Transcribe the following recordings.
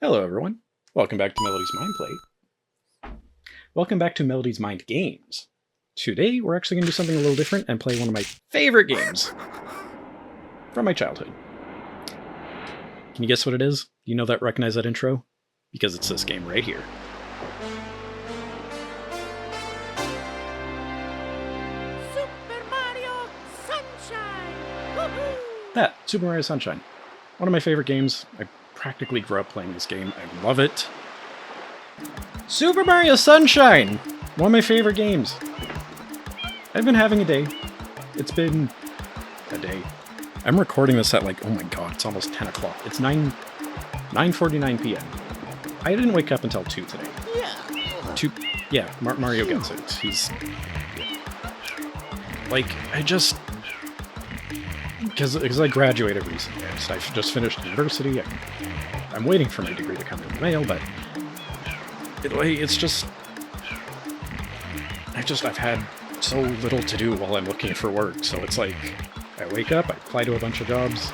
Hello everyone, welcome back to Melody's Mind Play. Welcome back to Melody's Mind Games. Today we're actually going to do something a little different and play one of my favorite games from my childhood. Can you guess what it is? You know that, recognize that intro? Because it's this game right here. Super Mario Sunshine! Woohoo! That, Super Mario Sunshine. One of my favorite games. I practically grew up playing this game. I love it. Super Mario Sunshine! One of my favorite games. I've been having a day. It's been a day. I'm recording this at like, oh my god, it's almost 10 o'clock. It's 9:49 p.m. I didn't wake up until 2 today. Yeah. 2, yeah, Mario gets it. He's... like, I just... Because I graduated recently. I just finished university. I'm waiting for my degree to come in the mail, but... it's just... I've had so little to do while I'm looking for work, so it's like... I wake up, I apply to a bunch of jobs,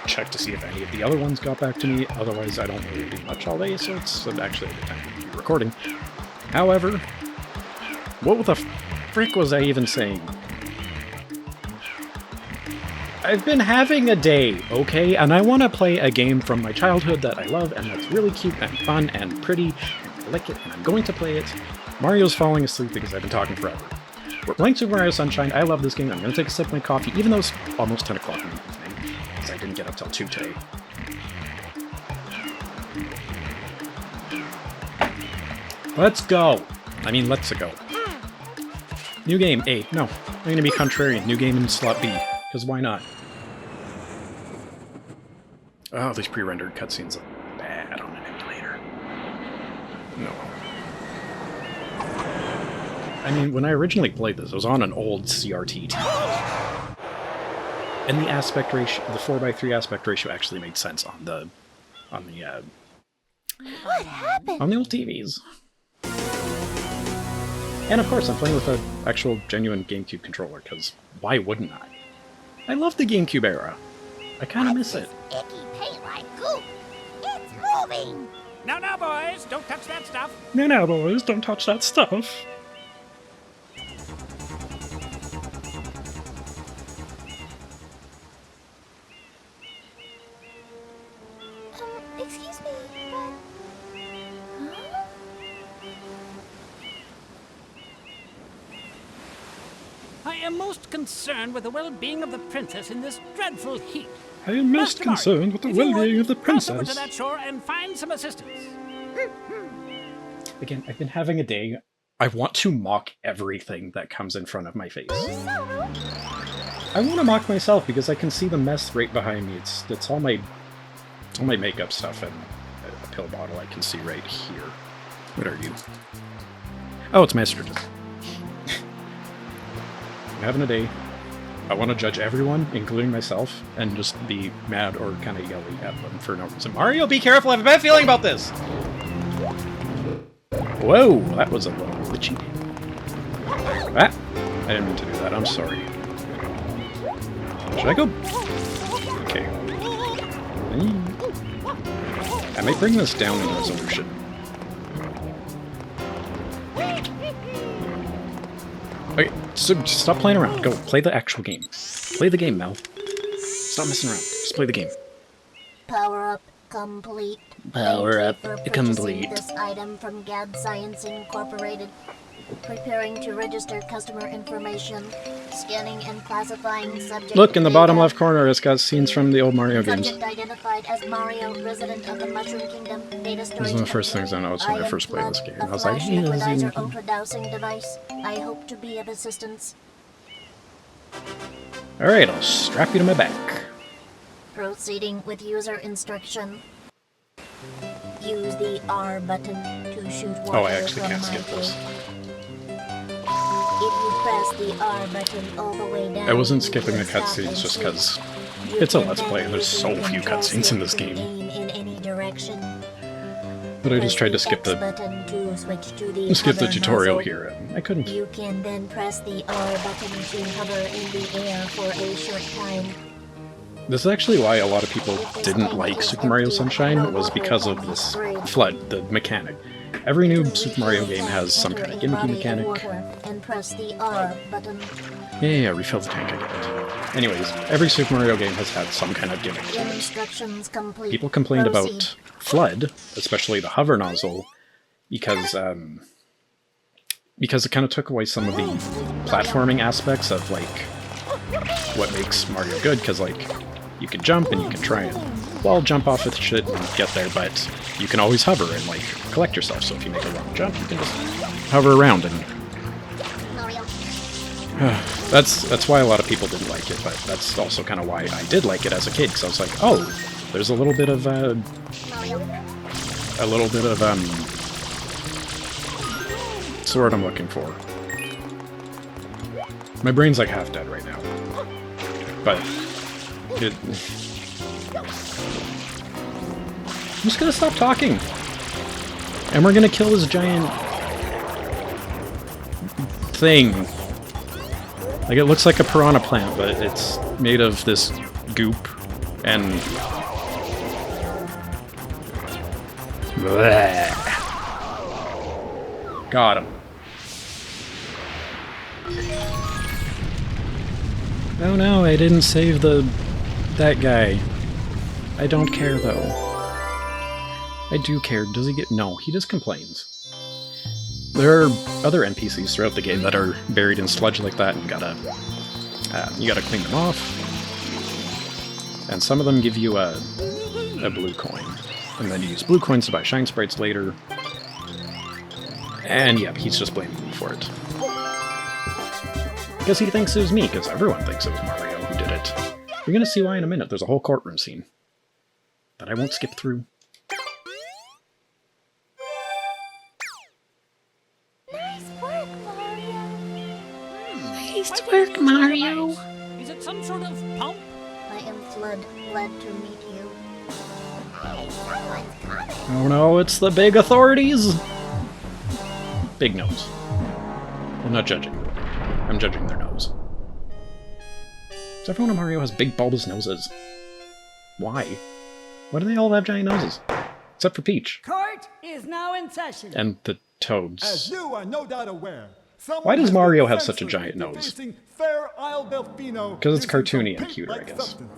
check to see if any of the other ones got back to me, otherwise I don't really do much all day, so it's actually a good time to be recording. However, what the frick was I even saying? I've been having a day, okay? And I want to play a game from my childhood that I love, and that's really cute and fun and pretty, and I like it, and I'm going to play it. Mario's falling asleep because I've been talking forever. We're playing Super Mario Sunshine. I love this game. I'm going to take a sip of my coffee, even though it's almost 10 o'clock in the evening, because I didn't get up till 2 today. Let's go! I mean, let's go. New game, A. No, I'm going to be contrarian. New game in slot B, because why not? Oh, these pre-rendered cutscenes look bad on an emulator. No. I mean, when I originally played this, it was on an old CRT TV. And the aspect ratio, the 4:3 aspect ratio actually made sense on the What happened? on the old TVs. And of course, I'm playing with an actual, genuine GameCube controller, because why wouldn't I? I love the GameCube era. I kind of miss it. Icky paint like goop. It's moving. Now, boys, don't touch that stuff. No, boys, don't touch that stuff. Excuse me, but... Huh? I am most concerned with the well-being of the princess in this dreadful heat. I am most Master Mario, concerned with the if you well-being would, of the cross over princess. to that shore and find some assistance. Again, I've been having a day. I want to mock everything that comes in front of my face. I want to mock myself because I can see the mess right behind me. It's all my makeup stuff and a pill bottle I can see right here. What are you? Oh, it's my estrogen. I'm having a day. I want to judge everyone, including myself, and just be mad or kind of yelling at them for no reason. Mario, be careful! I have a bad feeling about this! Whoa, that was a little glitchy. Ah, I didn't mean to do that. I'm sorry. Should I go? Okay. I might bring this down in resolution. Okay, so stop playing around. Go, play the actual game. Play the game, Mel. Stop messing around. Just play the game. Power up complete. Power up Thank you for complete. purchasing this item from Gad Science Incorporated. Preparing to register customer information. Scanning and classifying subject. Look, in the bottom data. left corner, it's got scenes from the old Mario games. Subject identified as Mario, resident of the Mushroom Kingdom. Data storage. Those are the first things I noticed when I first played this game. I was like, yeah, this is ultra dowsing device. I hope to be of assistance. Alright, I'll strap you to my back. Proceeding with user instruction. Use the R button to shoot water Oh, I actually from can't my skip this. cake. If you press the R button all the way down, I wasn't skipping you the can stop cutscenes and just shoot. because You it's a can Let's then Play and there's so use the few control cutscenes in this stick to game. aim in any direction. But I Press just tried to the skip X the button to switch to the skip the hover tutorial nozzle. here, and I couldn't. You can then press the R button to hover in the air for a short time. This is actually why a lot of people didn't like Super Mario Sunshine, was because of this flood, the mechanic. Every new Super Mario game has some kind of gimmicky mechanic. And press the R button. Yeah, refill the tank, I get it. Anyways, every Super Mario game has had some kind of gimmick to it. Instructions complete. People complained Proceed. about FLUDD, especially the hover nozzle, because it kind of took away some of the platforming aspects of, like, what makes Mario good, because, like, you can jump and you can try and wall jump off of shit and get there, but you can always hover and, like, collect yourself, so if you make a wrong jump, you can just hover around and... that's why a lot of people didn't like it, but that's also kind of why I did like it as a kid, because I was like, oh, there's a little bit of, what's the word I'm looking for? My brain's like half dead right now. But I'm just gonna stop talking. And we're gonna kill this giant thing. Like, it looks like a piranha plant, but it's made of this goop and... Bleh. Got him. Oh no, I didn't save that guy. I don't care, though. I do care. Does he get... No, he just complains. There are other NPCs throughout the game that are buried in sludge like that, and you gotta clean them off. And some of them give you a blue coin. And then you use blue coins to buy shine sprites later. And yep, he's just blaming me for it. Because he thinks it was me, because everyone thinks it was Mario who did it. You're gonna see why in a minute. There's a whole courtroom scene that I won't skip through. Nice work, Mario. Nice work, Mario. Is it some sort of pump? I am Flood. Glad to meet you. Someone's coming. Oh no, it's the big authorities! Big nose. I'm not judging. I'm judging their nose. Because everyone in Mario has big bulbous noses. Why? Why do they all have giant noses? Except for Peach. Court is now in session. And the Toads. As you are no doubt aware, Why does Mario have such a giant nose? Because it's cartoony and cuter, I guess. Substance.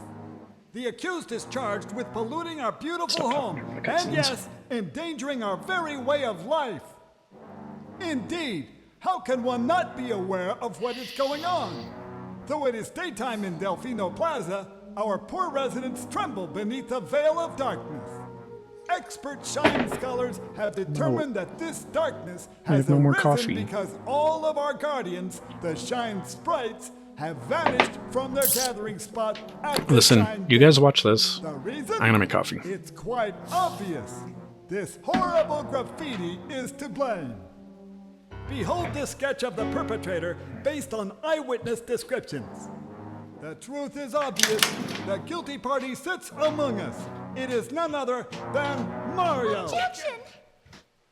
The accused is charged with polluting our beautiful Stop home, talking over the and cutscenes. yes, endangering our very way of life. Indeed, how can one not be aware of what is going on? Though it is daytime in Delfino Plaza, our poor residents tremble beneath a veil of darkness. Expert shine scholars have determined that this darkness I has have no more arisen coffee. because all of our guardians, the shine sprites, have vanished from their gathering spot at the Listen, Shine you Gate. guys watch this. The reason? I'm gonna make coffee. It's quite obvious. This horrible graffiti is to blame. Behold this sketch of the perpetrator based on eyewitness descriptions. The truth is obvious. The guilty party sits among us. It is none other than Mario. Objection!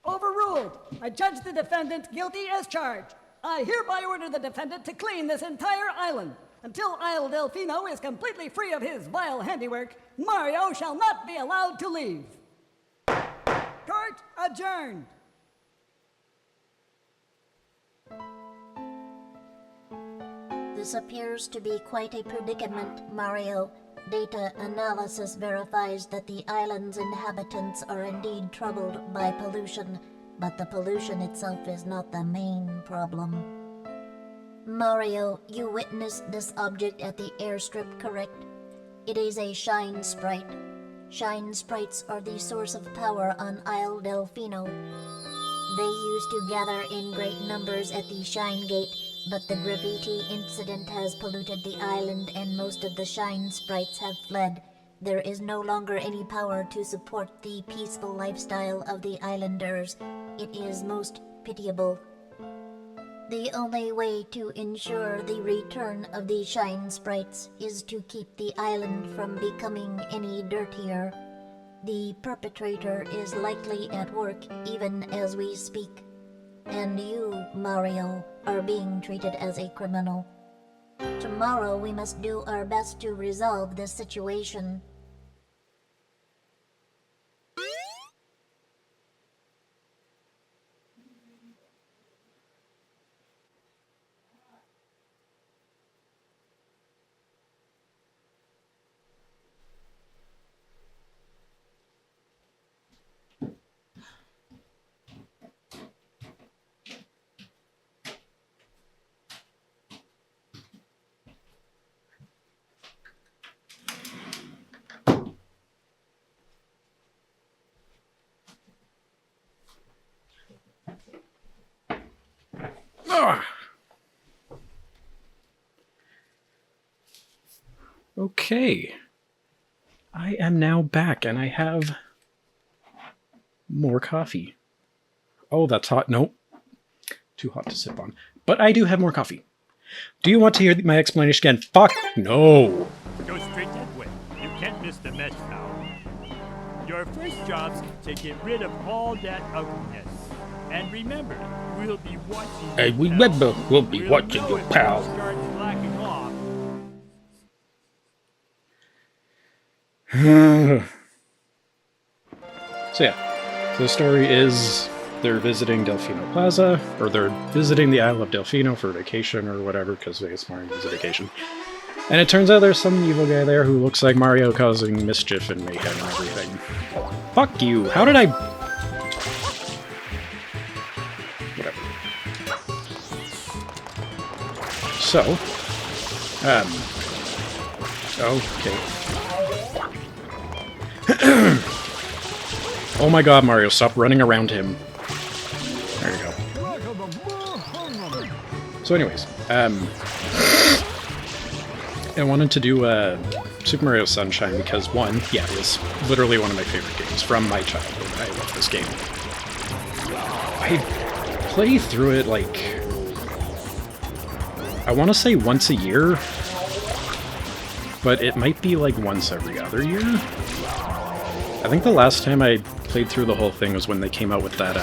Overruled. I judge the defendant guilty as charged. I hereby order the defendant to clean this entire island. Until Isle Delfino is completely free of his vile handiwork, Mario shall not be allowed to leave. Court adjourned. This appears to be quite a predicament, Mario. Data analysis verifies that the island's inhabitants are indeed troubled by pollution, but the pollution itself is not the main problem. Mario, you witnessed this object at the airstrip, correct? It is a shine sprite. Shine sprites are the source of power on Isle Delfino. They used to gather in great numbers at the Shine Gate, but the graffiti incident has polluted the island and most of the shine sprites have fled. There is no longer any power to support the peaceful lifestyle of the islanders. It is most pitiable. The only way to ensure the return of the shine sprites is to keep the island from becoming any dirtier. The perpetrator is likely at work even as we speak. And you, Mario, are being treated as a criminal. Tomorrow we must do our best to resolve this situation. Ah. Okay. I am now back and I have more coffee. Oh, that's hot. Nope. Too hot to sip on. But I do have more coffee. Do you want to hear my explanation again? Fuck no! Go straight that way. You can't miss the mess now. Your first job's to get rid of all that ugliness. And remember, we'll be watching. Hey, remember, we'll be watching know your if pal. you start slacking off. So yeah, so the story is they're visiting Delfino Plaza, or they're visiting the Isle of Delfino for vacation or whatever, because it's Mario's a vacation. And it turns out there's some evil guy there who looks like Mario causing mischief and mayhem and everything. Fuck you! How did I... Whatever. So... Okay. Oh my god, Mario, stop running around him. There you go. So anyways, I wanted to do Super Mario Sunshine because, one, yeah, it's literally one of my favorite games from my childhood. I love this game. I play through it, like, I want to say once a year, but it might be like once every other year. I think the last time I played through the whole thing was when they came out with that,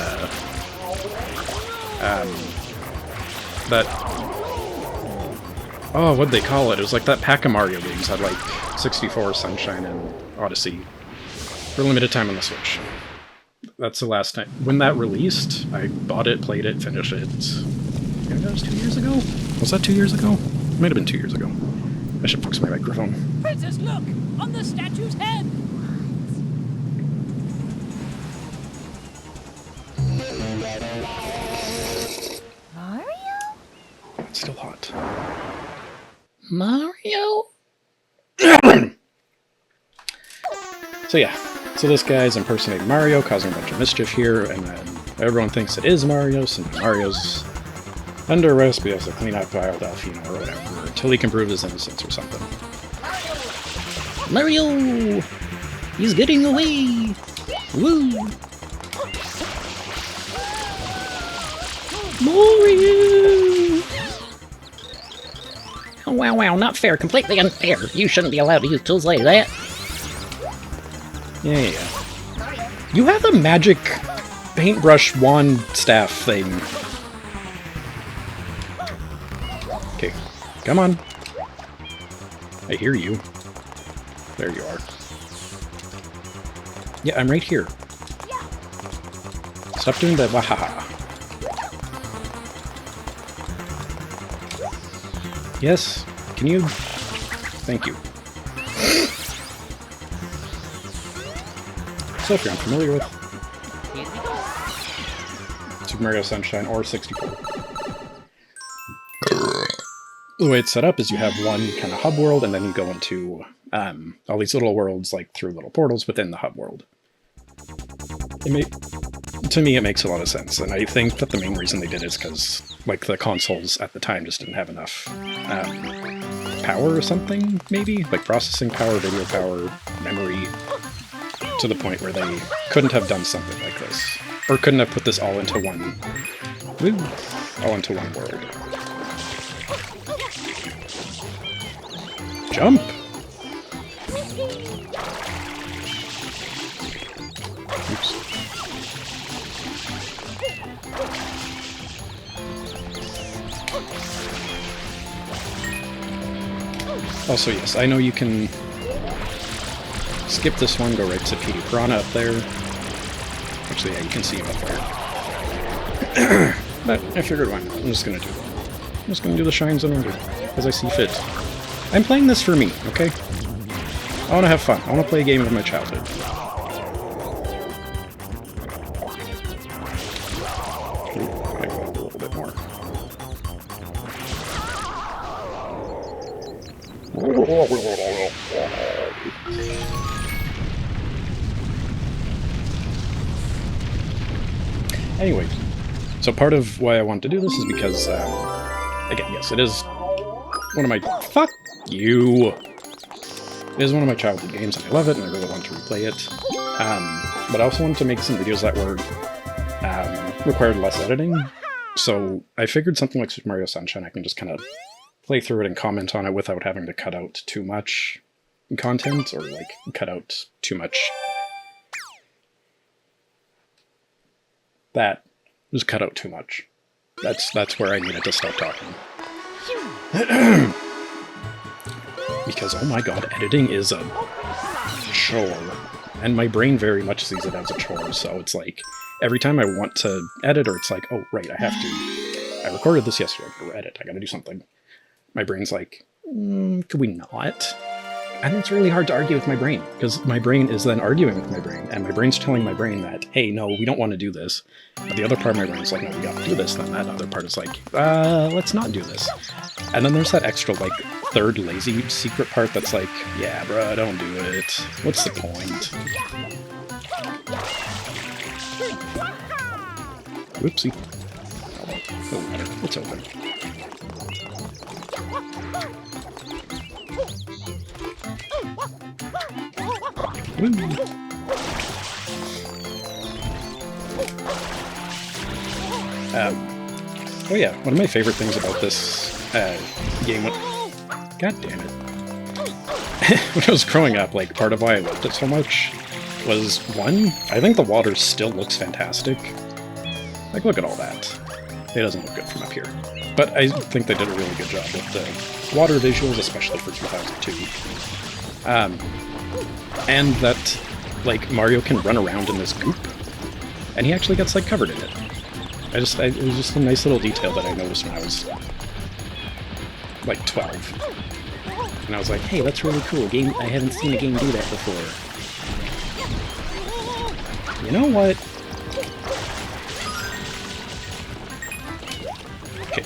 oh, what'd they call it? It was like that pack of Mario games had like 64, Sunshine, and Odyssey for limited time on the Switch. That's the last time. When that released, I bought it, played it, finished it. Maybe that was 2 years ago? Was that 2 years ago? It might have been 2 years ago. I should fix my microphone. Princess, look! On the statue's head! Mario? It's still hot. Mario? So yeah, so this guy's impersonating Mario, causing a bunch of mischief here, and then everyone thinks it is Mario, since Mario's under arrest because of clean up Isle Delfino or whatever, until he can prove his innocence or something. Mario! He's getting away! Woo! Mario! Oh, wow, not fair. Completely unfair. You shouldn't be allowed to use tools like that. Yeah. You have a magic paintbrush wand staff thing. Okay, come on. I hear you. There you are. Yeah, I'm right here. Stop doing that wahaha. Yes, can you? Thank you. So if you're unfamiliar with Super Mario Sunshine or 64. The way it's set up is you have one kind of hub world, and then you go into all these little worlds, like through little portals within the hub world. To me, it makes a lot of sense, and I think that the main reason they did it is because, like, the consoles at the time just didn't have enough power or something, maybe? Like processing power, video power, memory, to the point where they couldn't have done something like this. Or couldn't have put this all into one... all into one world. Jump! Oops. Also, yes, I know you can skip this one, go right to PD Piranha up there. Actually, yeah, you can see him up there. But I figured why not? I'm just gonna do the shines in order, as I see fit. I'm playing this for me, okay? I want to have fun. I want to play a game of my childhood. Ooh, I go up a little bit more. Anyways, so part of why I want to do this is because, again, yes, it is one of my... Fuck you! It is one of my childhood games, and I love it, and I really want to replay it. But I also wanted to make some videos that were required less editing, so I figured something like Super Mario Sunshine, I can just kind of play through it and comment on it without having to cut out too much content, or, like, cut out too much... That was cut out too much. That's where I needed to stop talking. Because, oh my god, editing is a chore. And my brain very much sees it as a chore, so it's like, every time I want to edit, or it's like, oh, right, I recorded this yesterday, I gotta edit, I gotta do something. My brain's like, could we not? And it's really hard to argue with my brain, because my brain is then arguing with my brain, and my brain's telling my brain that, hey, no, we don't want to do this. But the other part of my brain is like, no, we gotta do this, and then that other part is like, let's not do this. And then there's that extra, like, third lazy secret part that's like, yeah, bruh, don't do it. What's the point? Whoopsie. Oh, doesn't matter. It's open. Woo. Oh yeah, one of my favorite things about this game... God damn it. When I was growing up, like, part of why I loved it so much was, one, I think the water still looks fantastic. Like, look at all that. It doesn't look good from up here. But I think they did a really good job with the water visuals, especially for 2002. And that, like, Mario can run around in this goop, and he actually gets, like, covered in it. It was just a nice little detail that I noticed when I was, like, 12. And I was like, hey, that's really cool. I haven't seen a game do that before. You know what? Okay.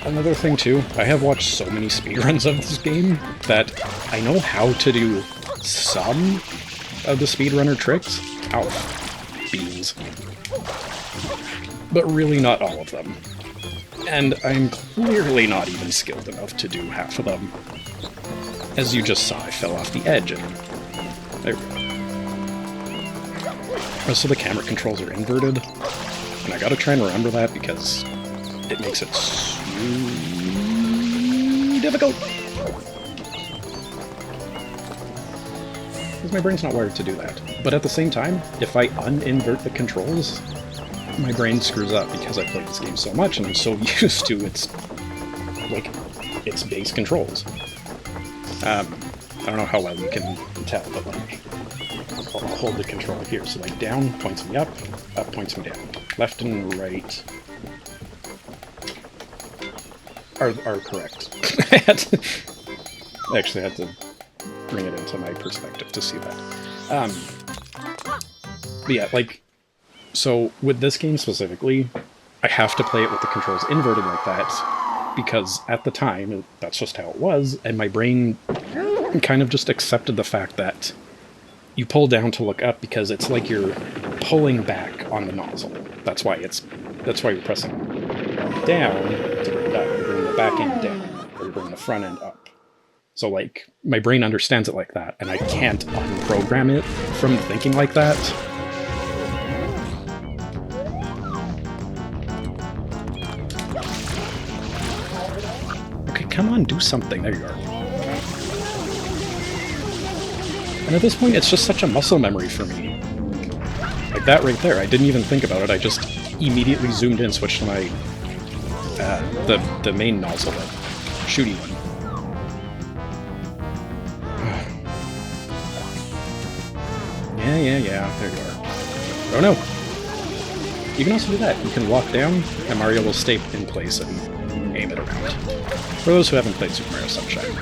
Another thing, too, I have watched so many speedruns of this game that I know how to do some of the speedrunner tricks. Ow. Beans. But really not all of them. And I'm clearly not even skilled enough to do half of them. As you just saw, I fell off the edge and... There we go. So the camera controls are inverted, and I gotta try and remember that because it makes it so difficult. Because my brain's not wired to do that. But at the same time, if I uninvert the controls, my brain screws up because I played this game so much and I'm so used to its base controls. I don't know how well you can tell, but like, I'll hold the controller here. So like down points me up points me down. Left and right are correct. I actually had to bring it into my perspective to see that. But yeah, like, so with this game specifically, I have to play it with the controls inverted like that, because at the time, that's just how it was, and my brain kind of just accepted the fact that you pull down to look up because it's like you're pulling back on the nozzle. That's why you're pressing down to bring it up. You bring the back end down, or you bring the front end up. So like, my brain understands it like that, and I can't unprogram it from thinking like that. Okay, come on, do something. There you are. And at this point, it's just such a muscle memory for me. Like that right there, I didn't even think about it, I just immediately zoomed in, switched to my The main nozzle, the shooty one. Yeah, there you are. Oh no! You can also do that. You can walk down, and Mario will stay in place and aim it around. For those who haven't played Super Mario Sunshine.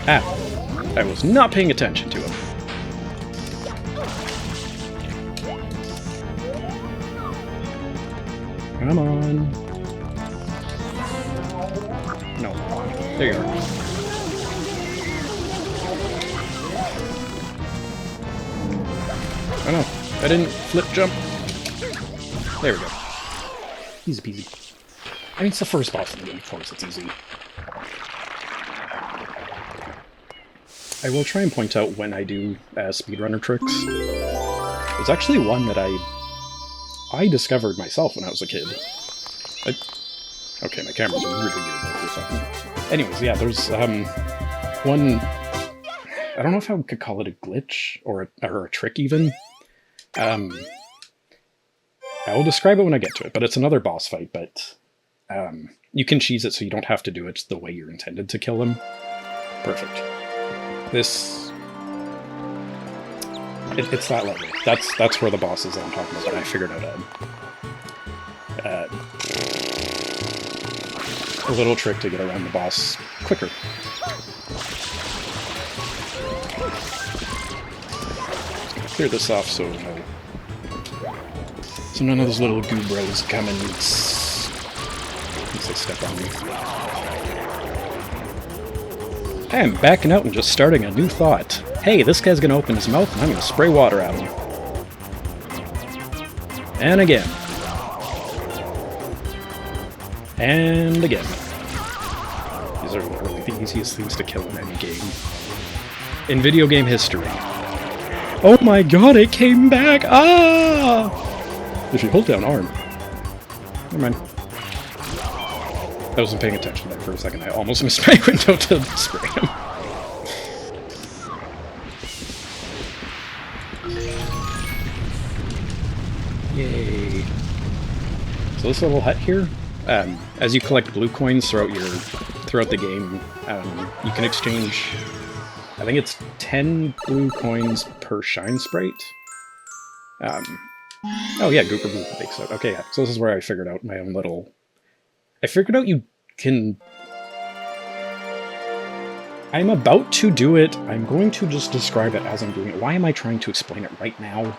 Ah! I was not paying attention to him. Come on. No. There you are. Oh no, I didn't flip jump. There we go. Easy peasy. I mean, it's the first boss in the game, of course it's easy. I will try and point out when I do speedrunner tricks. There's actually one that I discovered myself when I was a kid. Okay, my camera's really good about this. Anyways, yeah, there's one... I don't know if I could call it a glitch or a trick even. I will describe it when I get to it, but it's another boss fight, but you can cheese it so you don't have to do it the way you're intended to kill him. Perfect. This... It's that level. That's where the boss is that I'm talking about, and I figured out a little trick to get around the boss quicker. Clear this off so none of those little goo bros come and step on me. I am backing out and just starting a new thought. Hey, this guy's gonna open his mouth and I'm gonna spray water at him. And again. And again. These are literally the easiest things to kill in any game. In video game history. Oh my god, it came back! Ah! If you hold down arm. Never mind. I wasn't paying attention there for a second. I almost missed my window to spray him. Yay. So this little hut here, as you collect blue coins throughout the game, you can exchange, I think it's 10 blue coins per shine sprite. Oh yeah, Gooper Blue Bake Soda. Okay, yeah. So this is where I figured out my own little... I figured out you can... I'm about to do it. I'm going to just describe it as I'm doing it. Why am I trying to explain it right now?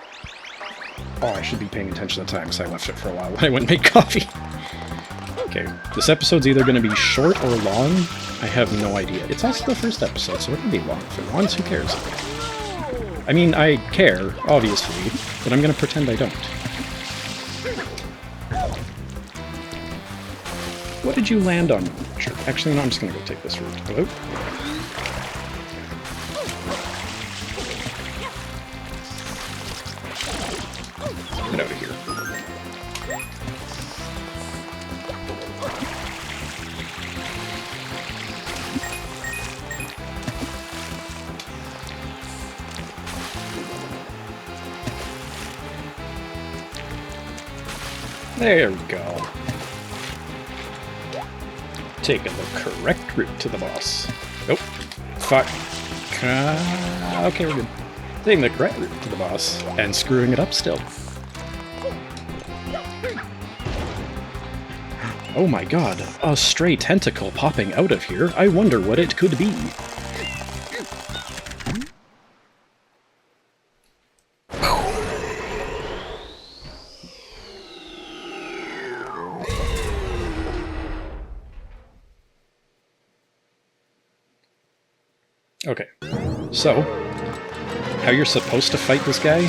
Oh, I should be paying attention to the time because I left it for a while when I went and made coffee. Okay, this episode's either going to be short or long. I have no idea. It's also the first episode, so it can be long. For once, who cares? I mean, I care, obviously, but I'm going to pretend I don't. What did you land on? Actually, no, I'm just going to go take this route. Hello? Get out of here. There we go. Taking the correct route to the boss. Nope. Fuck. Okay, we're good. Taking the correct route to the boss and screwing it up still. Oh my god, a stray tentacle popping out of here. I wonder what it could be. Okay, so, how you're supposed to fight this guy,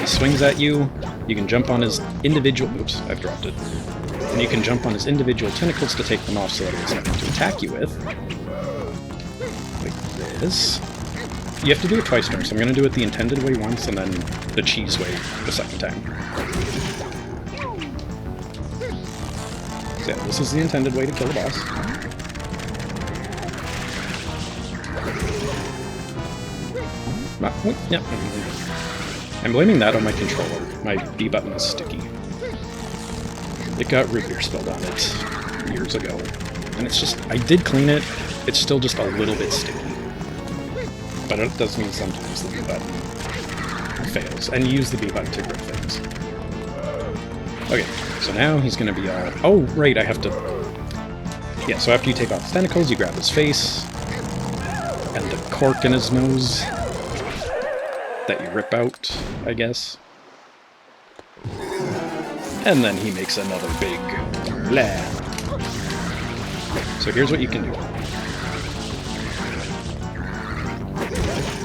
he swings at you, you can jump on his individual... Oops, I've dropped it. And you can jump on his individual tentacles to take them off so that he has nothing to attack you with. Like this. You have to do it twice first, so I'm going to do it the intended way once, and then the cheese way the second time. So yeah, this is the intended way to kill the boss. Yep. I'm blaming that on my controller. My B button is sticky. It got root beer spilled on it years ago. And it's just, I did clean it, it's still just a little bit sticky. But it does mean sometimes the B button fails, and you use the B button to grip things. Okay, so now he's gonna be all... Oh, right, I have to... Yeah, so after you take off his tentacles, you grab his face, and the cork in his nose that you rip out, I guess. And then he makes another big blah. So here's what you can do.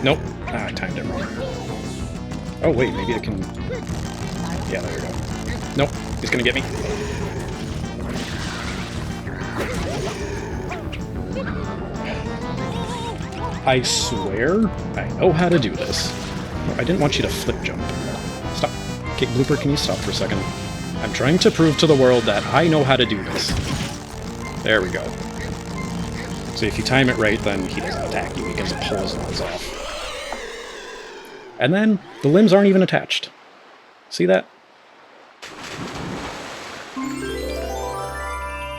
Nope. Ah, I timed it wrong. Oh wait, maybe I can... Yeah, there we go. Nope, he's gonna get me. I swear I know how to do this. I didn't want you to flip jump. Stop. Okay, Blooper, can you stop for a second? I'm trying to prove to the world that I know how to do this. There we go. So if you time it right, then he doesn't attack you. He gets to pull his limbs off. And then the limbs aren't even attached. See that?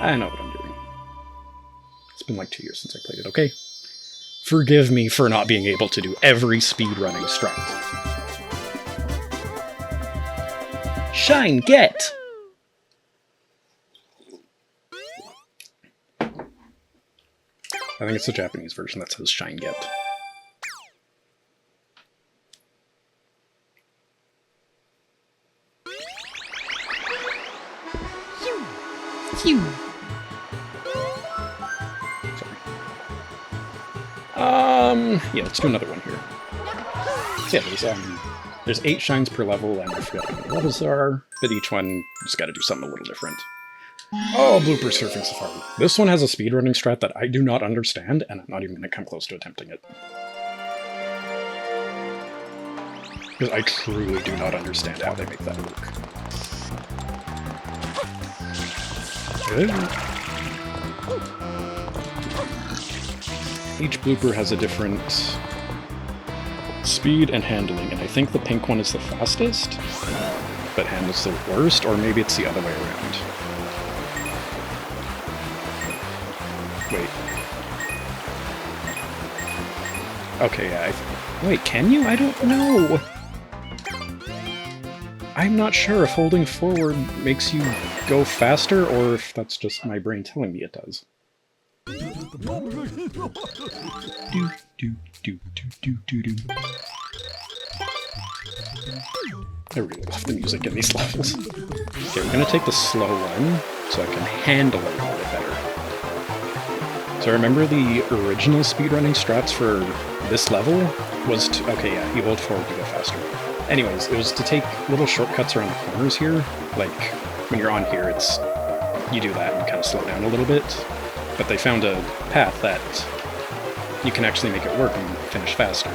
I know what I'm doing. It's been like 2 years since I played it, okay? Forgive me for not being able to do every speedrunning strat. Shine, get! I think it's the Japanese version that says shine, get. Phew. Yeah, let's do another one here. So yeah, there's 8 shines per level, and I forgot how many levels there are, but each one, you just gotta do something a little different. Oh, Blooper Surfing Safari. This one has a speedrunning strat that I do not understand, and I'm not even gonna come close to attempting it. Because I truly do not understand how they make that work. Each blooper has a different speed and handling, and I think the pink one is the fastest, but handles the worst, or maybe it's the other way around. Wait. Okay, yeah, wait, can you? I don't know! I'm not sure if holding forward makes you go faster, or if that's just my brain telling me it does. I really love the music in these levels. Okay, we're gonna take the slow one, so I can handle it a little bit better. So I remember the original speedrunning strats for this level was to... Okay, yeah, you hold forward to go faster. Anyways, it was to take little shortcuts around the corners here. Like, when you're on here, it's... You do that and kind of slow down a little bit. But they found a path that you can actually make it work and finish faster.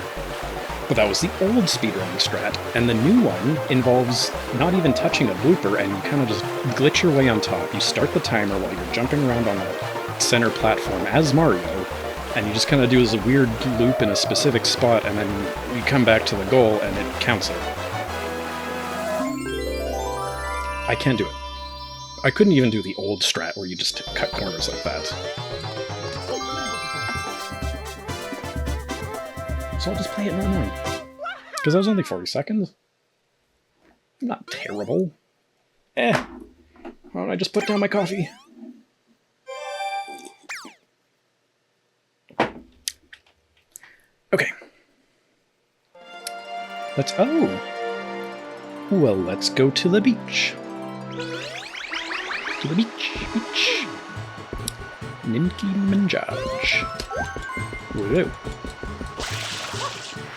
But that was the old speedrunning strat, and the new one involves not even touching a blooper, and you kind of just glitch your way on top. You start the timer while you're jumping around on the center platform as Mario, and you just kind of do this weird loop in a specific spot, and then you come back to the goal, and it counts it. I can't do it. I couldn't even do the old strat where you just cut corners like that. So I'll just play it normally. Because that was only 40 seconds. Not terrible. Why don't I just put down my coffee? Okay. Well, let's go to the beach. To the beach. Ninki Minjaj. Whoa.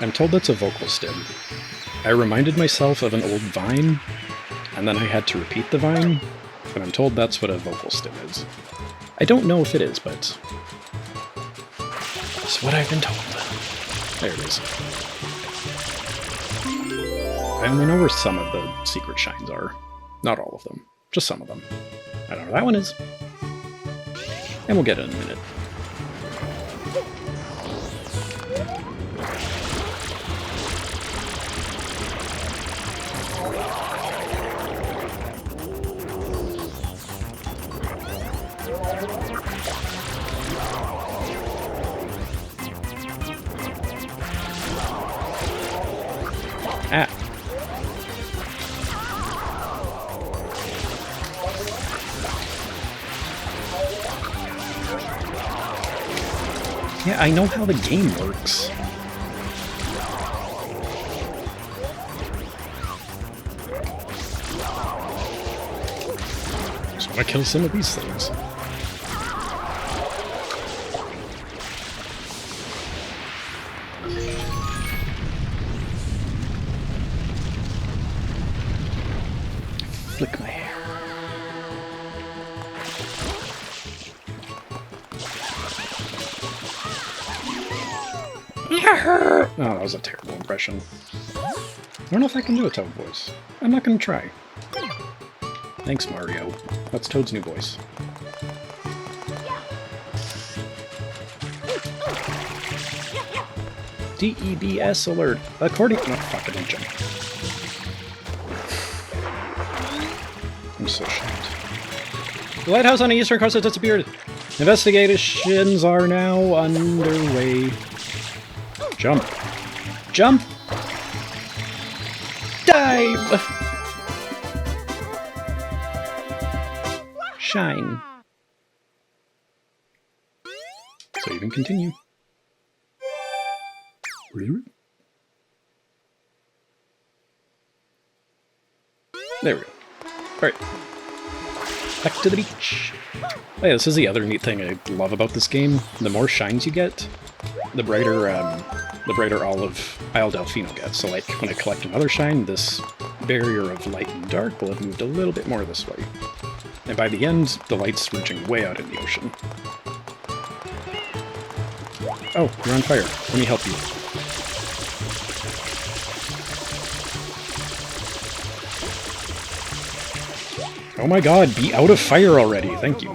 I'm told that's a vocal stim. I reminded myself of an old Vine, and then I had to repeat the Vine, but I'm told that's what a vocal stim is. I don't know if it is, but that's what I've been told. There it is. I only know where some of the secret shines are. Not all of them. Just some of them. I don't know where that one is. And we'll get it in a minute. Ah. Yeah, I know how the game works. Just want to kill some of these things. Flick my hair. Oh, that was a terrible impression. I don't know if I can do a Toad voice. I'm not gonna try. Thanks, Mario. That's Toad's new voice. DEBS alert. According... No, fuck, I didn't jump. I'm so shocked. The lighthouse on the eastern coast has disappeared. Investigations are now underway. Jump. Jump! Dive! Shine. So you can continue. There we go. Alright. Back to the beach. Oh yeah, this is the other neat thing I love about this game. The more shines you get, the brighter olive Isle Delfino gets. So like, when I collect another shine, this barrier of light and dark will have moved a little bit more this way. And by the end, the light's reaching way out in the ocean. Oh, you're on fire. Let me help you. Oh my god, be out of fire already, thank you.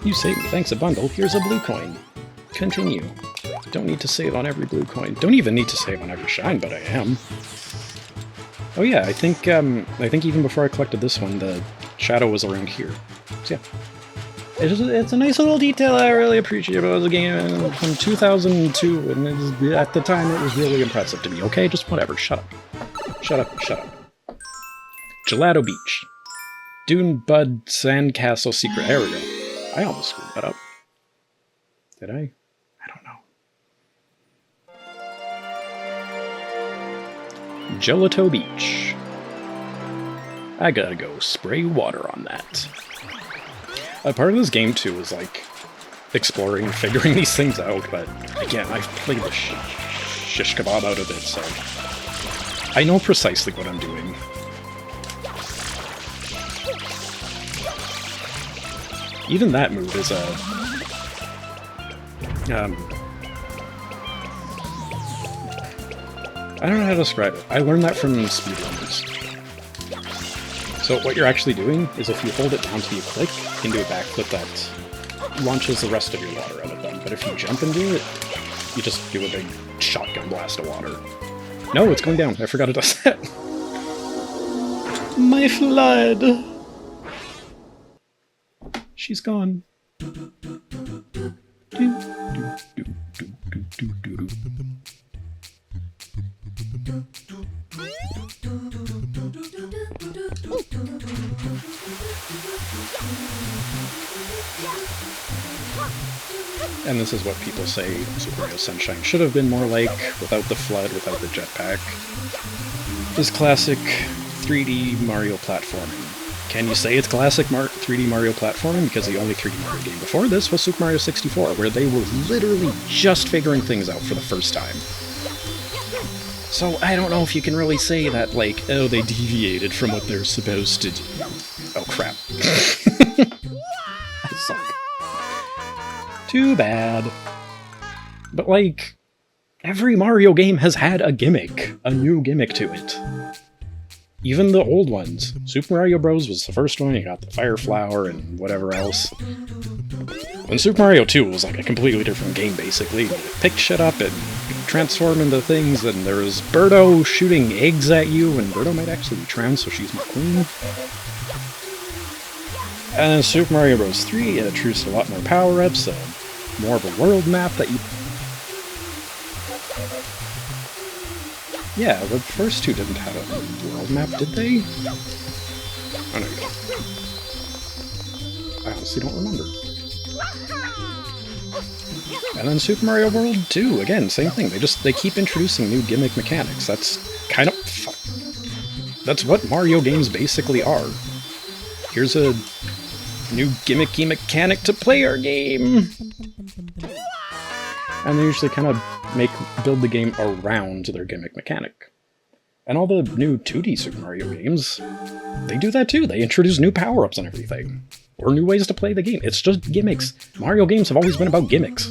You saved me, thanks a bundle, here's a blue coin. Continue. Don't need to save on every blue coin. Don't even need to save on every shine, but I am. Oh yeah, I think even before I collected this one, the shadow was around here. So yeah. It's a nice little detail I really appreciate about the game from 2002, and at the time it was really impressive to me. Okay, just whatever, shut up. Shut up, shut up. Gelato Beach. Dune Bud Sandcastle Secret. There we go. I almost screwed that up. Did I? I don't know. Gelato Beach. I gotta go spray water on that. A part of this game, too, is like exploring and figuring these things out, but again, I've played the shish kebab out of it, so I know precisely what I'm doing. Even that move is a... I don't know how to describe it. I learned that from speedrunners. So what you're actually doing is if you hold it down till you click, you can do a backflip that launches the rest of your water out of them. But if you jump and do it, you just do a big shotgun blast of water. No, it's going down. I forgot it does that. My flood! She's gone. And this is what people say Super Mario Sunshine should have been more like, without the flood, without the jetpack. This classic 3D Mario platforming. Can you say it's classic 3D Mario platforming? Because the only 3D Mario game before this was Super Mario 64, where they were literally just figuring things out for the first time. So I don't know if you can really say that, like, oh, they deviated from what they're supposed to do. Oh, crap. I suck. Too bad. But, like, every Mario game has had a gimmick. A new gimmick to it. Even the old ones. Super Mario Bros. Was the first one, you got the Fire Flower and whatever else. When Super Mario 2 was like a completely different game, basically. You pick shit up and transform into things, and there was Birdo shooting eggs at you, and Birdo might actually be trans, so she's my queen. And then Super Mario Bros. 3 introduced a lot more power-ups, more of a world map that you... Yeah, the first two didn't have a world map, did they? Oh, no, you don't. I honestly don't remember. And then Super Mario World 2, again, same thing. They keep introducing new gimmick mechanics. That's kind of... That's what Mario games basically are. Here's a new gimmicky mechanic to play our game! And they usually kind of build the game around their gimmick mechanic. And all the new 2D Super Mario games, they do that too. They introduce new power-ups and everything. Or new ways to play the game. It's just gimmicks. Mario games have always been about gimmicks.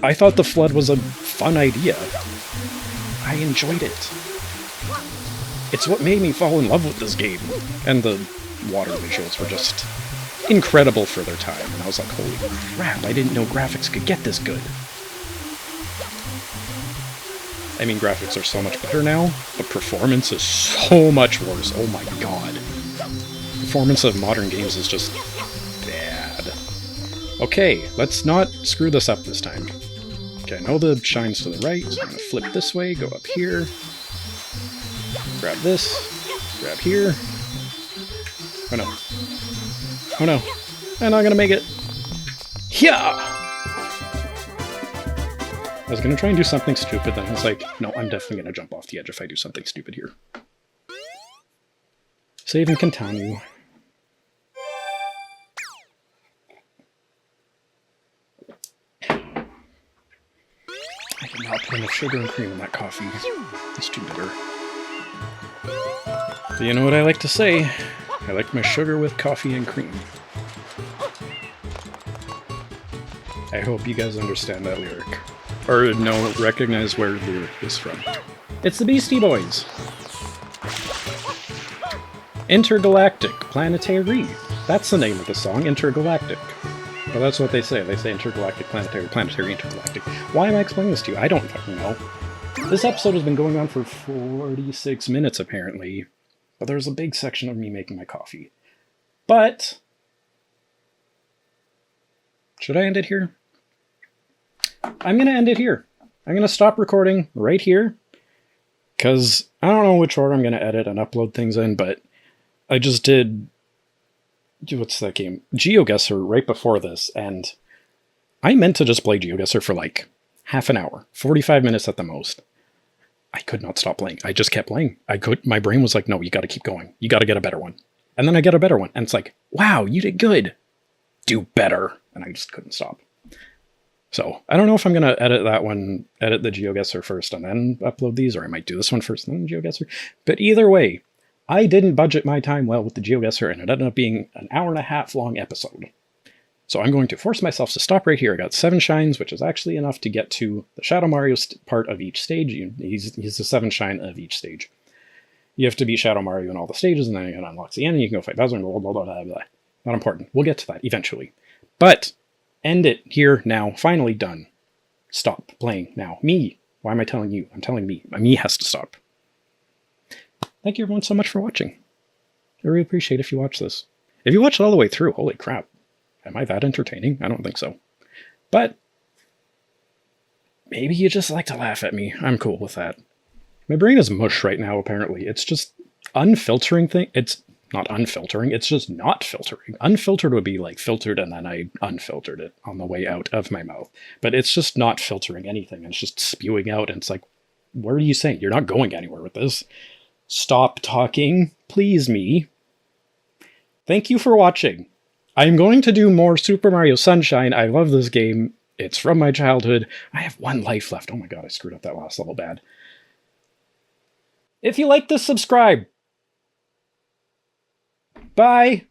I thought the Flood was a fun idea. I enjoyed it. It's what made me fall in love with this game. And the water visuals were just incredible for their time. And I was like, holy crap, I didn't know graphics could get this good. I mean, graphics are so much better now, but performance is so much worse. Oh my god. Performance of modern games is just bad. Okay, let's not screw this up this time. Okay, I know the shine's to the right, so I'm gonna flip this way, go up here. Grab this, grab here. Oh no. Oh no. I'm not gonna make it. Yeah! I was gonna try and do something stupid, then I was like, no, I'm definitely gonna jump off the edge if I do something stupid here. Save and continue. I did not put enough sugar and cream in that coffee. It's too bitter. But you know what I like to say? I like my sugar with coffee and cream. I hope you guys understand that lyric. Or no, recognize where the lyric is from. It's the Beastie Boys! Intergalactic Planetary. That's the name of the song, Intergalactic. Well, that's what they say. They say intergalactic, planetary, intergalactic. Why am I explaining this to you? I don't fucking know. This episode has been going on for 46 minutes, apparently. But there's a big section of me making my coffee. But... should I end it here? I'm going to end it here. I'm going to stop recording right here. Because I don't know which order I'm going to edit and upload things in, but I just did... what's that game? GeoGuessr right before this, and I meant to just play GeoGuessr for like half an hour, 45 minutes at the most. I could not stop playing. I just kept playing. My brain was like, no, you got to keep going. You got to get a better one. And then I get a better one, and it's like, wow, you did good. Do better. And I just couldn't stop. So I don't know if I'm going to edit that one, edit the GeoGuessr first and then upload these, or I might do this one first and then GeoGuessr. But either way, I didn't budget my time well with the GeoGuessr, and it ended up being an hour-and-a-half long episode. So I'm going to force myself to stop right here. I got 7 shines, which is actually enough to get to the Shadow Mario part of each stage. He's the 7th shine of each stage. You have to beat Shadow Mario in all the stages, and then it unlocks the end, and you can go fight Bowser, blah, blah, blah, blah, blah. Not important. We'll get to that eventually. But end it here now. Finally done. Stop playing now. Me. Why am I telling you? I'm telling me. Me has to stop. Thank you everyone so much for watching. I really appreciate if you watch this. If you watch it all the way through, holy crap. Am I that entertaining? I don't think so. But maybe you just like to laugh at me. I'm cool with that. My brain is mush right now, apparently. It's just unfiltering thing. It's not unfiltering, it's just not filtering. Unfiltered would be like filtered and then I unfiltered it on the way out of my mouth. But it's just not filtering anything. It's just spewing out, and it's like, what are you saying? You're not going anywhere with this. Stop talking, please me. Thank you for watching. I'm going to do more Super Mario Sunshine. I love this game. It's from my childhood. I have 1 life left. Oh my god, I screwed up that last level bad. If you like this, subscribe. Bye.